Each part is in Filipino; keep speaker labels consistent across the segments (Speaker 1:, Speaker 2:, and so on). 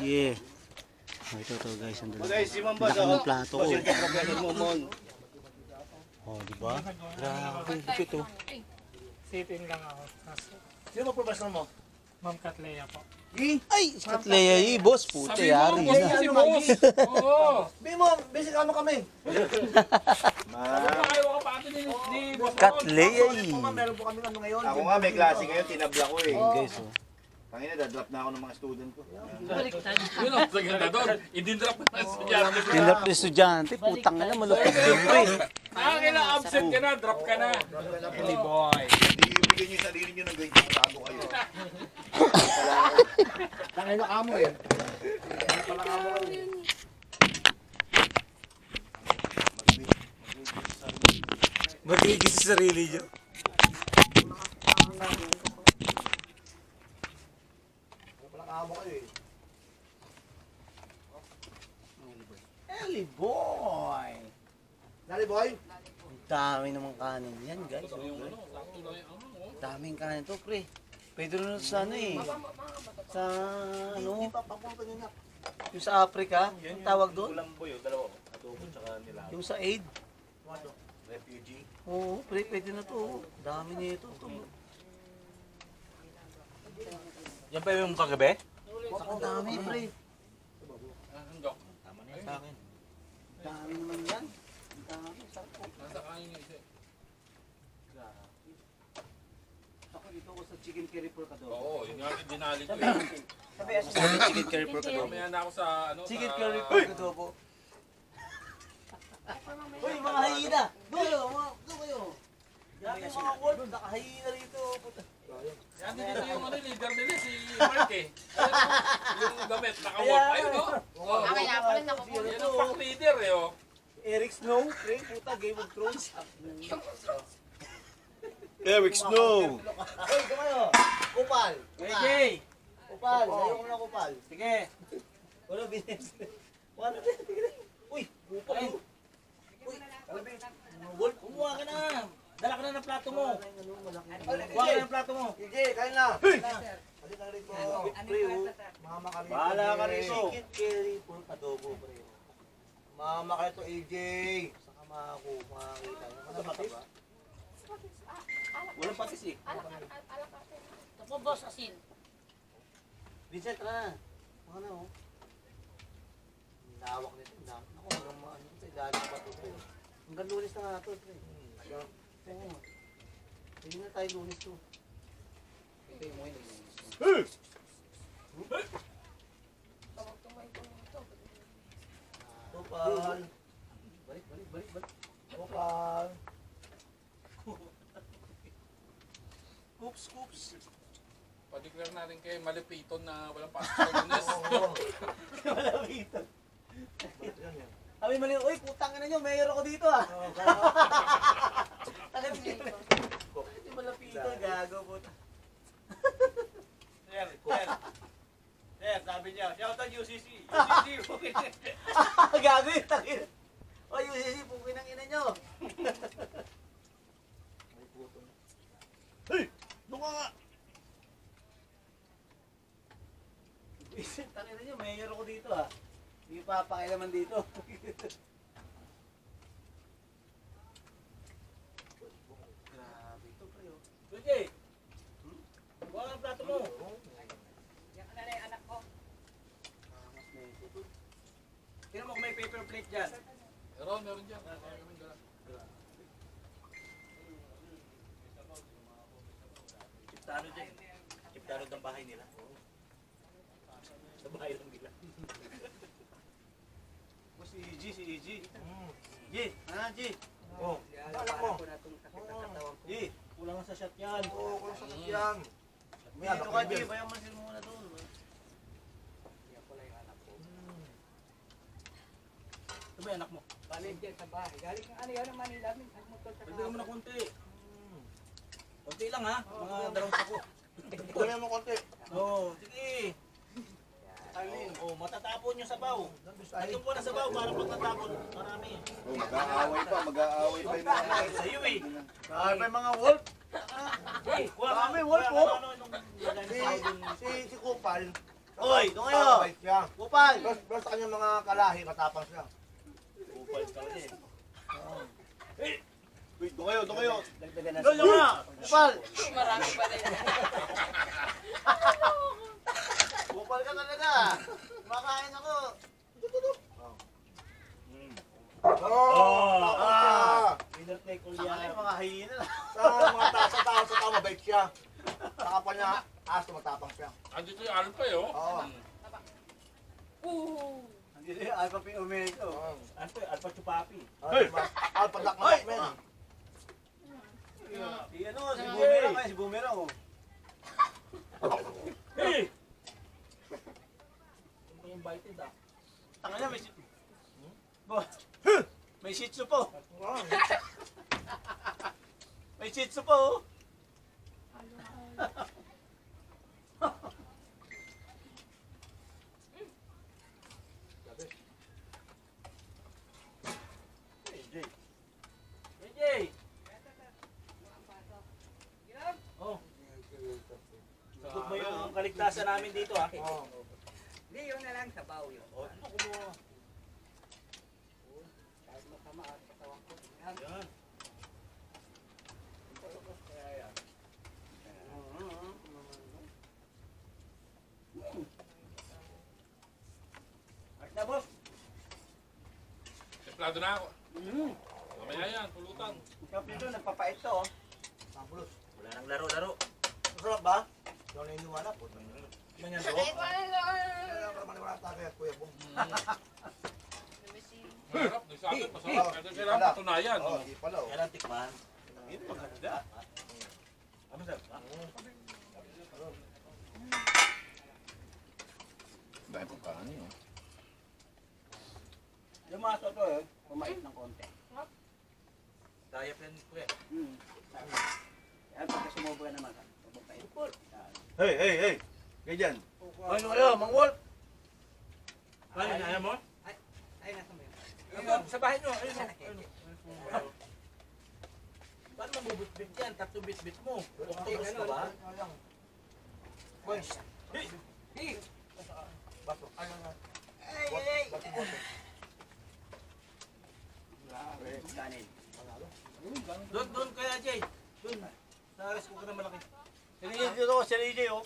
Speaker 1: Yeah. Oh, ito guys, ang dalawa.
Speaker 2: Guys, si Mamba
Speaker 1: Laki ng plato ko. Oh, di ba? Grabe, lupit oh.
Speaker 3: Sipin lang ako.
Speaker 2: Sino magpapasal mo?
Speaker 3: Ma'am Katleya po.
Speaker 1: Ay, si Katleya boss. Puta, yari na.
Speaker 3: Si boss! Oo!
Speaker 2: Bimo, basic ano kami.
Speaker 3: Ayaw ka pa atin ni boss.
Speaker 1: Katleya
Speaker 2: Meron po kami ano ngayon.
Speaker 4: Ako nga may klase ngayon, tinabla ko eh.
Speaker 1: Guys, oh.
Speaker 4: Tangina, dadrop na ako ng mga student ko.
Speaker 3: Yun ang saganda doon. Idinrap na ng estudyante.
Speaker 1: Tinap na estudyante, putang na malupit yun, pre.
Speaker 3: Kailan absent ka na, drop ka na. Hindi boy.
Speaker 4: Hindi ibigay niyo yung sarili niyo ng ganyan, bago kayo.
Speaker 2: Tangina kamo eh.
Speaker 1: Magigis sa sarili nyo.
Speaker 2: Kamo kayo eh.
Speaker 1: Ellie boy!
Speaker 2: Dali boy.
Speaker 1: Ang dami namang kanin yan, guys. Daming kanin to, pre. Pwede rin sa ano eh. Sa ano?
Speaker 2: Papunta niyo na.
Speaker 1: Yung sa Africa, ang tawag doon?
Speaker 4: Kulang po yun, dalawa. Adobo tsaka nila.
Speaker 1: Yung sa aid.
Speaker 4: Refugee.
Speaker 1: Oo, pre, pwede na to. Dami nito.
Speaker 4: Yan pa yung kagabi?
Speaker 1: Ang dami, pre.
Speaker 4: Tama na yun sa akin.
Speaker 1: Dami naman yan. Ang dami.
Speaker 3: Nasa kain nga isa.
Speaker 1: Ako dito ko sa chicken curry pork adobo.
Speaker 3: Oo, yun nga dinali ko.
Speaker 1: Sabi sa chicken curry pork adobo.
Speaker 3: Mamaya na ako sa ano.
Speaker 1: Chicken curry pork adobo. Uy, mga hayina! Doon kayo! Grabe yung mga wolf, nakahayina rito. Puta.
Speaker 3: Yan din dito yung ano, leader nila, si Mark eh. Yung gamit, naka-wolf. Ayun no? Oh,
Speaker 5: Kaya pala nakukuha.
Speaker 3: yan ang pack leader eh oh.
Speaker 1: Eric Snow, pre, puta, Game of Thrones.
Speaker 4: Eric Snow!
Speaker 2: Hoy, kayo. Kupal.
Speaker 1: AJ!
Speaker 2: Kupal, sayo ko na kupal.
Speaker 1: Sige! Wala business. Wala business. Uy, kupal. Uy, wolf, kumuha ka na. Dala ka na ng plato mo. Kuha ka na ng plato mo.
Speaker 2: Sige, kain na. Halika na rito.
Speaker 1: Pre,
Speaker 2: Mama ka rito.
Speaker 4: Bahala ka rito.
Speaker 1: chicken curry pork adobo, pre.
Speaker 2: Mama ka rito, AJ.
Speaker 1: Saka makakita. Ano ba ba? Walang patis eh.
Speaker 5: Ito po, boss, asin.
Speaker 1: Vincent, tara na. Mga na, oh. Lawak nito. Ako, hanggang maano. Dali pa ito, pre. Hanggang lunes na nga ito, pre. Oo. Hindi na tayo lunes to.
Speaker 2: Kupal.
Speaker 1: Balik.
Speaker 2: Kupal.
Speaker 1: Scoops.
Speaker 3: Pa-declare natin kay Malipiton na walang pasok sa lunes.
Speaker 1: Malapitan. Kami mali, uy, putang na nyo, mayor ako dito ah. Alam niyo, hindi malapitan, gago puta.
Speaker 4: Sir, sabi niya, shout out UCC.
Speaker 1: Gago yun, takil. O, UCC, pukin ang ina nyo.
Speaker 4: Hey! Doon ka nga!
Speaker 1: Takil na nyo, mayor ako dito ah. Hindi pa pakialaman dito. Grabe ito, pre.
Speaker 4: Luigi! Buka ang plato mo.
Speaker 5: Yan ka na yung anak ko.
Speaker 1: Mas na ito.
Speaker 4: Tingnan mo kung may paper plate dyan.
Speaker 3: Meron dyan.
Speaker 4: Chiptano dyan. Chiptano ng bahay nila. Sa bahay lang nila.
Speaker 1: Si EG. G, G.
Speaker 2: Oh, anak mo.
Speaker 1: G, kulang sa shot yan.
Speaker 2: Oo, kung sa yan.
Speaker 1: Dito ka, G, bayan masin mo muna doon.
Speaker 4: Ito ba yung anak mo?
Speaker 5: Galing dyan sa bahay. Galing ng ano yun ng Manila. Nagmotor sa
Speaker 4: Pagdagan mo na konti. Konti lang ha. Mga dalawang sako.
Speaker 2: Kunin mo konti.
Speaker 4: Oo, sige. Oh, matatapon yung sabaw. Nandun po na sabaw para pag natapon, marami.
Speaker 6: Oh, mag-aaway pa yung mga
Speaker 4: Ay, sa'yo eh.
Speaker 2: Ay, may mga wolf.
Speaker 4: Kuha
Speaker 2: Marami, wolf, oh.
Speaker 4: Ano, nung lagay mo sa sabaw dun.
Speaker 2: Si Kupal,
Speaker 1: Hoy, doon kayo.
Speaker 2: Mabait siya.
Speaker 1: Kupal.
Speaker 2: Pero sa kanyang mga kalahi, matapang siya.
Speaker 1: Kupal talaga eh.
Speaker 6: Wait, doon kayo, doon kayo.
Speaker 5: Dagdagan na
Speaker 1: Doon yung nga. Kupal.
Speaker 5: Marami pa rin.
Speaker 1: Kupal ka talaga. Kumakain ako.
Speaker 2: Oh,
Speaker 1: Winner take all yan. Mga hyena na.
Speaker 2: sa tao, mabait siya. Sa kapwa niya, aso matapang siya.
Speaker 3: Andito yung alpa eh, oh.
Speaker 2: Oo.
Speaker 5: Hindi rin alpha pin omega.
Speaker 1: Ano to? Alpha Chupapi.
Speaker 2: Alpadak na men.
Speaker 1: Si ano, si Boomerang kaya si Boomerang oh. Hey! Hindi invited ah. Tanga niya, may may shih tzu po. May shih tzu po oh. AJ! Oh. Sagot mo yung kaligtasan namin dito ah.
Speaker 5: Hindi, yun na lang sa baw yun.
Speaker 1: Oh, ano mo?
Speaker 5: Kahit masama at katawan ko.
Speaker 1: Yan. Art na boss.
Speaker 3: Templado na ako. Mamaya yan, pulutan.
Speaker 5: Ikaw dito, nagpapait to. Oh.
Speaker 2: Pambulos.
Speaker 1: Wala nang laro-laro.
Speaker 2: Masarap ba? Yung naniniwala po.
Speaker 1: Yan yan, bro.
Speaker 2: Kaya ka maniwala tayo kay Kuya Bong.
Speaker 3: Masarap, sa akin masarap. Kasi kailangan patunayan.
Speaker 2: Oo, hindi pala oh.
Speaker 1: Kailan tikman? Yun, maganda. Ano sir?
Speaker 6: Dahil pang kanin, oh.
Speaker 5: Yung maso to eh, pumait ng konti.
Speaker 1: Daya pa yan, kuya.
Speaker 5: Yan, pagka sumobra naman, pumapait.
Speaker 6: Hey! Ganyan.
Speaker 2: Ano kayo, Mang Wolf?
Speaker 1: Ano, naya mo?
Speaker 5: Ay, nasa mo yun.
Speaker 1: Ayun, sa bahay nyo. Ayun, ayun. Paano mabubitbit yan? Tatlong bitbit mo. Octopus ka ba?
Speaker 2: Boy,
Speaker 5: Hey!
Speaker 2: baso. Ano nga?
Speaker 5: Kanin.
Speaker 1: Doon kaya, Jay. Doon. Sa aris ko ka na malaki. Sinigil dito ko, si AJ oh.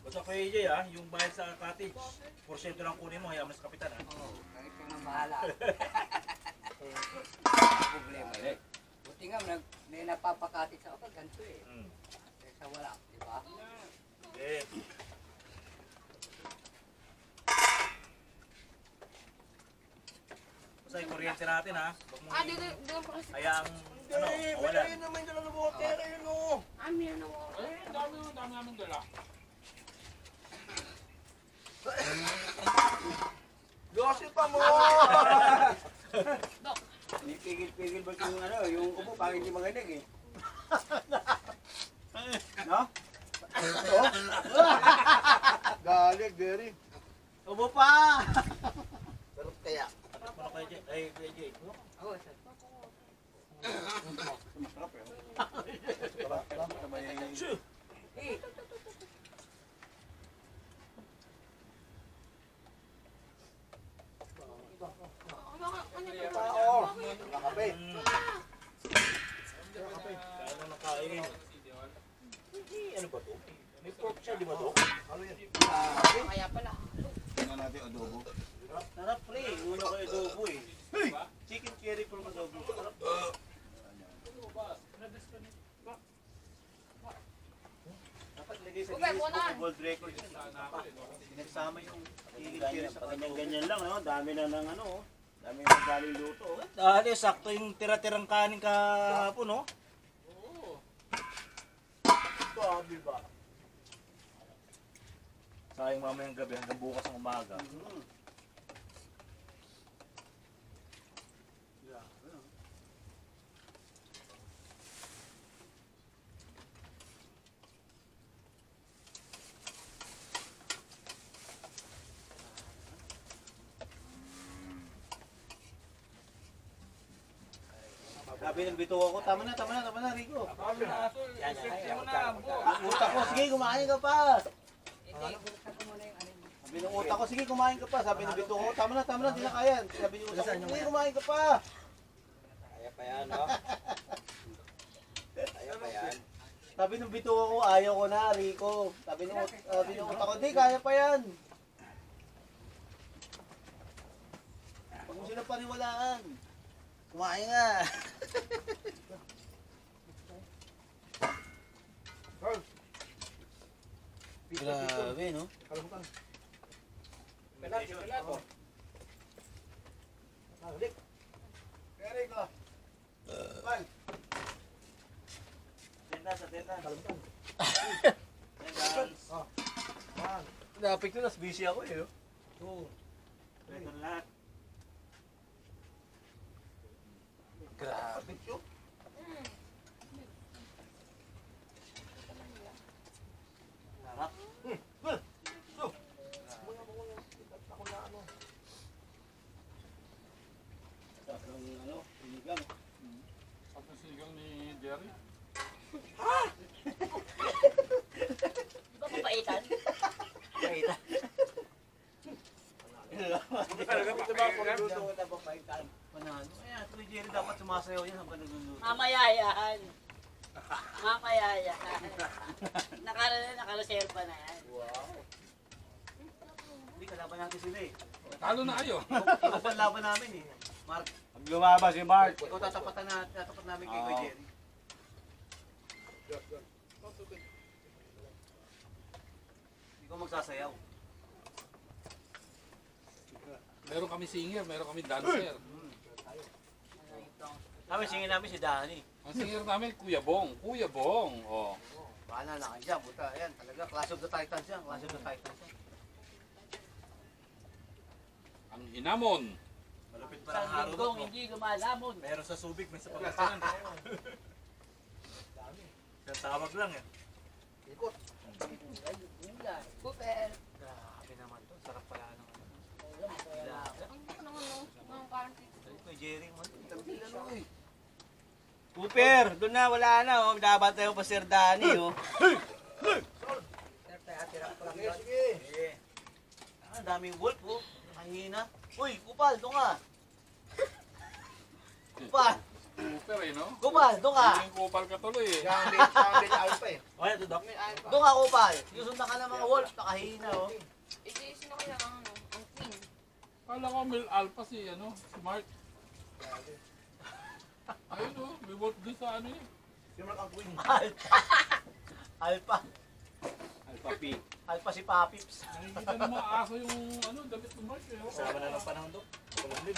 Speaker 1: Basta kay AJ ah, yung bayad sa cottage. Porsyento lang kunin mo, hayaan mo sa kapitan ah.
Speaker 5: Oo, kahit ka na bahala. Problema yun. Buti nga, may napapakatit sa kapag ganito eh. Kaysa wala, di ba?
Speaker 1: Eh. Basta yung kuryente natin ha. Huwag mong
Speaker 7: Dito pa kasi.
Speaker 1: hayaang ano,
Speaker 2: Hindi,
Speaker 1: wala.
Speaker 2: pwede naman yung dala ng water. Ayun o.
Speaker 7: Meron na ako.
Speaker 3: Eh, dami namin dala.
Speaker 2: Gossip pa mo!
Speaker 5: Pigil-pigil ba yung ano, yung upo pang hindi magaling eh. No?
Speaker 2: Galing, Gary.
Speaker 1: Ubo pa!
Speaker 2: Pero kaya.
Speaker 1: Ano kay Jay? Ay, kay Jay.
Speaker 5: Oo, sir.
Speaker 6: Masarap, eh.
Speaker 1: Shoo!
Speaker 5: Eh,
Speaker 2: Tao. Nakape.
Speaker 1: Kaya na nakain. Ano ba to? May pork siya, di ba to?
Speaker 2: Ano yan?
Speaker 7: Kaya pala.
Speaker 6: Tingnan natin adobo.
Speaker 1: Sarap pre, una ko adobo eh. Chicken curry from adobo. Sarap. Dapat lagay sa
Speaker 7: Okay,
Speaker 1: Guinness
Speaker 7: muna.
Speaker 1: Book of World Record. Pinagsama yung chicken curry sa ganyan lang, no? Dami na ng ano, oh. Dami na galing luto. oh. Dali, sakto yung tira-tirang kanin kahapon, no? Sabi ba? Sayang mamayang gabi hanggang bukas ng umaga.
Speaker 4: Sabi ng bituwa ko, tama na, Rico.
Speaker 3: Safety mo na, buo.
Speaker 4: Utak ko, sige, kumain ka pa.
Speaker 5: Hindi, buksan ko muna yung ano.
Speaker 4: Sabi ng utak ko, sige, kumain ka pa. Sabi ng bituwa ko, tama na, di na kaya. Sabi ng utak ko, sige, kumain ka pa.
Speaker 1: Kaya pa yan, no? Kaya pa yan.
Speaker 4: Sabi ng bituwa ko, ayaw ko na, Rico. Sabi ng utak ko, di, kaya pa yan. Huwag mo sila paniwalaan. Kumain nga. Grabe, no? Napik ko, nas busy ako eh. Oo. Lahat. Grabe. Sarap.
Speaker 3: At ang sigang ni Jerry.
Speaker 7: Di ba papaitan?
Speaker 4: Panalo. Kaya, tuloy Jerry dapat sumasayaw yan habang nagluluto.
Speaker 7: Mamaya yan. Mamaya yan. Nakareserva na yan.
Speaker 4: Hindi, kalaban natin sila eh.
Speaker 3: Talo na kayo.
Speaker 4: Ikaw pa laban namin eh. Mark,
Speaker 6: Pag lumabas si Mark.
Speaker 4: ikaw tatapat namin kay Kuya Jerry. Hindi ko magsasayaw.
Speaker 3: Meron kami singer, meron kami dancer.
Speaker 4: Kami singin namin si Danny.
Speaker 3: Ang singer namin, Kuya Bong. Kuya Bong. Oh.
Speaker 4: Paano na kanya, buta. Ayan, talaga, Clash of the Titans yan. Clash of the Titans yan.
Speaker 3: Ang Hinamon.
Speaker 1: Malupit pa
Speaker 7: Sa
Speaker 1: ng araw
Speaker 7: linggong
Speaker 1: mo.
Speaker 7: hindi lumalamon.
Speaker 1: Meron sa Subic, may sa Pagkasinan. Yung tawag lang eh.
Speaker 7: Super.
Speaker 4: Grabe naman to. Sarap pala ng ano.
Speaker 7: Ang naman no. Ang parang
Speaker 4: Kuya Jerry, man.
Speaker 1: Cooper, doon na, wala na. Oh. Dapat tayo pa Sir Danny. Oh.
Speaker 4: Sige. Ah, daming wolf, oh. Mahina. Uy, Kupal, doon ka. Kupal,
Speaker 3: Super eh, no?
Speaker 4: Kupal, doon ka.
Speaker 3: Yung kupal ka tuloy eh.
Speaker 1: Oh, ito, Doc.
Speaker 4: Doon ka, Kupal. Sinusundan ka ng mga wolf, nakahina, oh.
Speaker 7: sino kaya ang ano? Ang queen.
Speaker 3: Kala ko Mil Alpha si, ano, si Mark. Ayun oh, may wolf din sa ano eh.
Speaker 4: Alpa. Alpa.
Speaker 1: Alpha P.
Speaker 4: Alpa si Papips.
Speaker 3: Nakikita ng mga aso yung, ano, damit ng Mark eh. Oh.
Speaker 1: Sama na ng panahon, Doc. Walang din.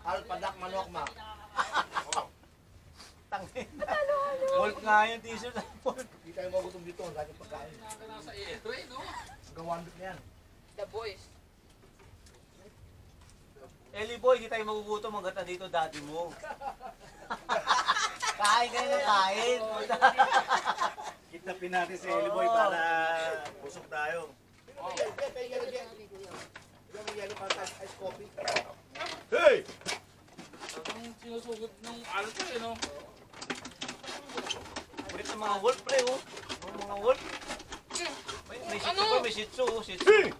Speaker 2: Alpadak manok ma.
Speaker 4: Tangin. Wolf nga yung t-shirt.
Speaker 2: Hindi tayo magutom dito. Ang laging pagkain.
Speaker 3: Nasa E-tray, no?
Speaker 2: Hanggang 1 week na yan.
Speaker 7: The boys.
Speaker 4: Eli boy, di tayo magugutom hanggat nandito daddy mo. Kain kayo ng kain.
Speaker 1: Kitapin natin si Eli Boy para busog tayo.
Speaker 2: Yung yellow para ice coffee.
Speaker 6: Hey!
Speaker 3: Ang sinusugot ng Alpha eh, no?
Speaker 4: Ulit ng mga wolf, pre, oh. Mga wolf. May shih tzu
Speaker 7: Ano?
Speaker 4: pa, may shih tzu, oh. Shih tzu.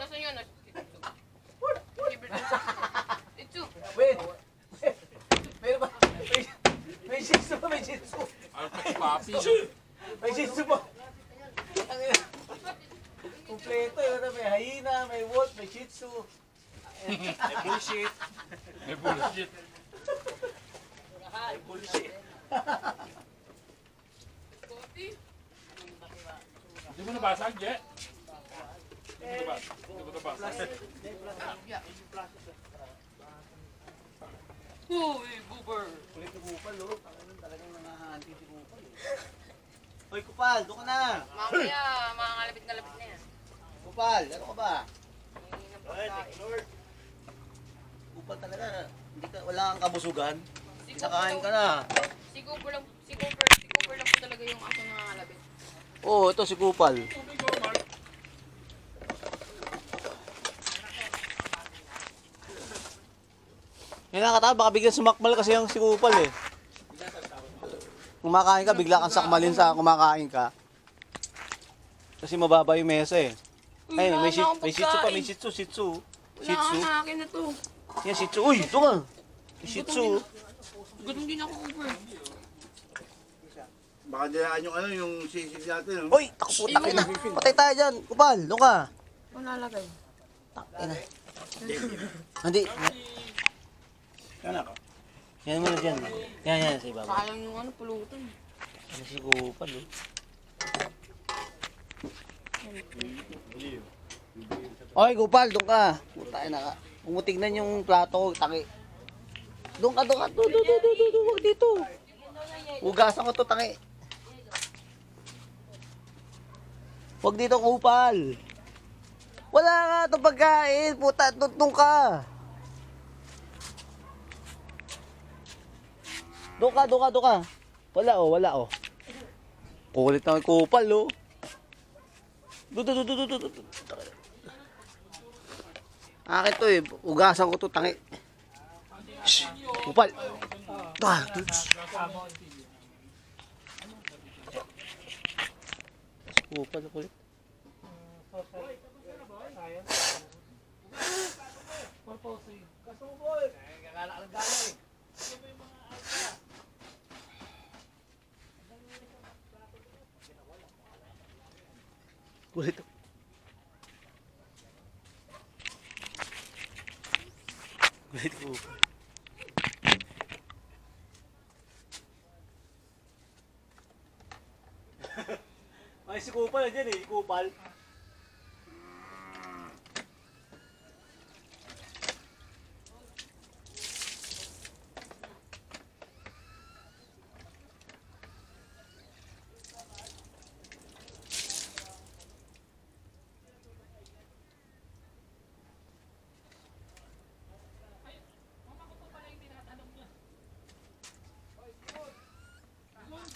Speaker 7: Nasaan yun? Ito.
Speaker 4: Wait. Meron ba? May shih tzu pa, may shih tzu.
Speaker 3: Alpha si Papi.
Speaker 4: May shih tzu pa. Ang ina. Kompleto, yun. May hyena, may wolf, may shih tzu.
Speaker 1: May bullshit.
Speaker 3: May bullshit.
Speaker 1: May bullshit.
Speaker 3: Hindi mo nabasa, Je? Hindi mo nabasa. Hindi mo nabasa.
Speaker 7: Uy, boober.
Speaker 4: Kulit ni Kupal, oh. Talagang nangahanti si Kupal, eh. Hoy, Kupal, doon ka na.
Speaker 7: Mamaya, mga kalapit na lapit na yan.
Speaker 4: Kupal, ano ka ba?
Speaker 7: Hindi na pagkain.
Speaker 4: Kupal talaga. Hindi ka, wala kang kabusugan.
Speaker 7: Si
Speaker 4: Kinakain ka
Speaker 7: Cooper
Speaker 4: na.
Speaker 7: Si Cooper lang po talaga yung aso na kalapit.
Speaker 4: Oo, ito si Kupal.
Speaker 3: Tubig ko, Mark.
Speaker 1: Yung nakatawa, baka biglang sumakmal kasi yung si Kupal eh. Kumakain ka, bigla kang sakmalin sa kumakain ka. Kasi mababa yung mesa eh. Ay, may shih tzu pa, may shih tzu. Shih
Speaker 7: Wala
Speaker 1: tzu.
Speaker 7: kang akin na to.
Speaker 1: Yan, shih tzu. Uy, ito ka. May shih tzu.
Speaker 7: Gutom din ako, Cooper.
Speaker 6: Baka dilaan yung ano, yung sisig natin.
Speaker 1: Uy, ako puta na. Patay tayo dyan. Kupal, doon ka.
Speaker 7: Ano lalagay?
Speaker 1: Takin na. Hindi.
Speaker 6: Yan ako.
Speaker 1: Yan muna dyan. Yan, sa ibaba.
Speaker 7: Sayang yung ano, pulutan.
Speaker 1: Ano si Kupal oh. Oy, Kupal, doon ka. Puta na ka. Umutignan yung plato ko, taki. Doon ka. Dito. Ugasan ko to, taki. Huwag dito, Kupal. Wala nga itong pagkain. Puta, doon ka. Doon ka. Wala oh. Kulit na may Kupal oh. Doon. Akin to eh. Ugasan ko to, tangi. Shhh. Kupal. Kupal, kulit. Kulit. Kulit ko. Ay, si Kupal na dyan eh. Kupal.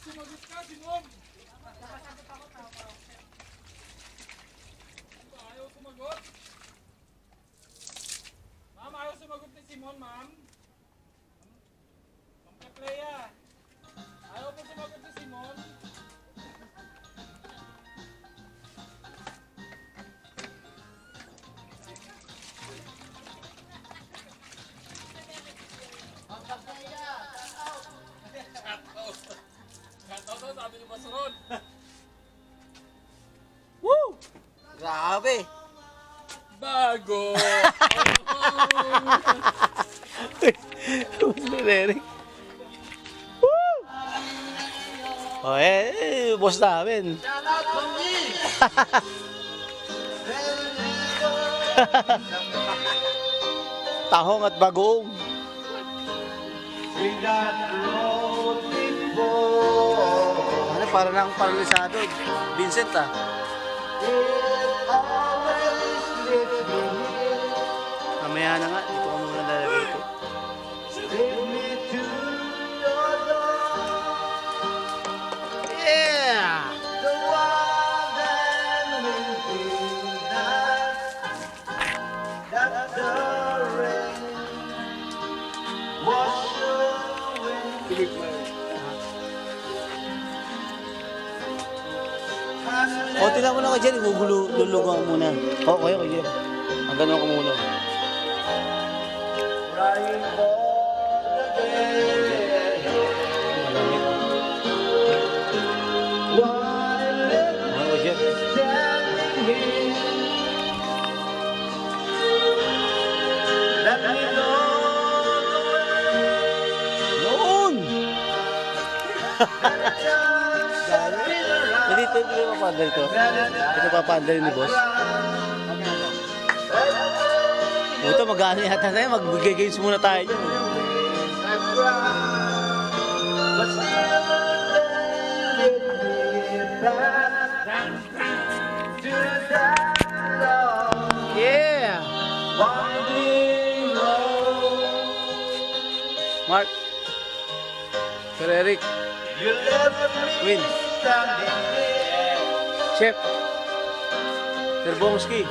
Speaker 3: Sumagot ka, Simon! Ayaw sumagot? Ma'am, ayaw sumagot ni Simon, ma'am? Ma'am Kaklea, ayaw po sumagot ni Simon? Sabi ni Masron.
Speaker 1: Woo! Grabe!
Speaker 3: Bago!
Speaker 1: Eric. Woo! Oh, boss namin. Tahong at bagoong. Ano, para lang paralisado. Vincent ah. Mamaya na nga, dito ka muna lalagay ito. Yeah! O, tila mo na ka dyan, lulugang ko muna. Okay, dyan. Ang gano'n ko muna. Okay, dyan. Noon! Dito papandal to. Ito papandal ni boss. Ito mag-ano yata tayo. Mag-games muna tayo dyan. Yeah! Mark. Sir Eric. Win. Chef. Sir Bongski.